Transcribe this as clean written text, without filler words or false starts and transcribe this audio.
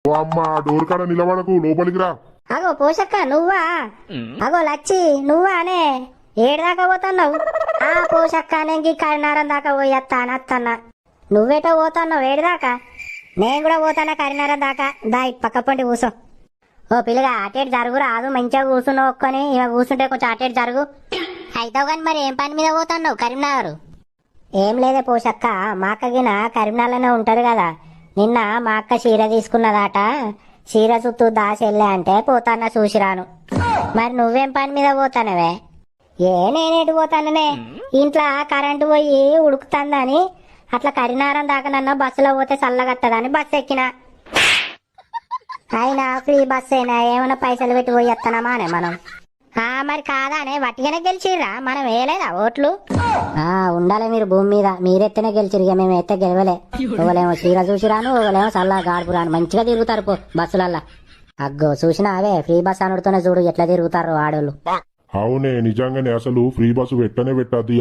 ఓ అమ్మ డోర్ కాడ నిలబడకు, లోపలికి రా. అగో పోషక్క నువ్వా? అగో లచ్చి నువ్వా అనే? ఏడుదాకా పోతున్నావు? ఆ పోషక్క నేను కరీనారం దాకా పోయత్తానత్తన్నా. నువ్వేటో పోతున్నావు ఏడుదాకా? నేను కూడా పోతానా కరీనారం దాకా. దా ఇటు పక్క పండి కూర్చో. ఓ పిల్లగా అటేటు జరుగు రాదు, మంచిగా కూర్చున్నావు ఒక్కని. ఇక కూర్చుంటే కొంచెం అటేటు జరుగు. అయితావు కానీ మరి ఏం పని మీద పోతున్నావు కరీంనగర్? ఏం లేదే పోషక్క, మా అక్కగిన కరీంనగర్లోనే ఉంటారు కదా. నిన్న మా అక్క చీర తీసుకున్నదాట. చీర చుట్టూ దాసి వెళ్ళా అంటే పోతాన్నా చూసిరాను. మరి నువ్వేం పని మీద పోతానవే? నేనేటు పోతాననే, ఇంట్లో కరెంటు పోయి ఉడుకుతుందని అట్లా కరీనారం దాకా నన్న బస్సులో పోతే చల్లగత్తదని బస్సు ఎక్కిన. అయినా ఫ్రీ బస్ అయినా ఏమైనా పైసలు పెట్టి పోయి వస్తానమా అనే మనం. మరి కాదానే వట్టిగానే గెలిచిర్రా, మనం వేయలేదా ఓట్లు? ఉండాలి మీరు భూమి మీద, మీరెత్తనే గెలిచిరు, ఇక మేము ఎత్తే గెలవలే. ఒకలేమో చీర చూసిరాను, ఒకలేమో చల్ల గాడుపు రాను, మంచిగా తిరుగుతారు పో బస్సులల్లా. అగ్గో చూసినా అవే ఫ్రీ బస్ అనుడుతోనే చూడు ఎట్లా తిరుగుతారు ఆడోళ్ళు. అవునే నిజంగానే, అసలు ఫ్రీ బస్సు పెట్టనే పెట్టద్ది.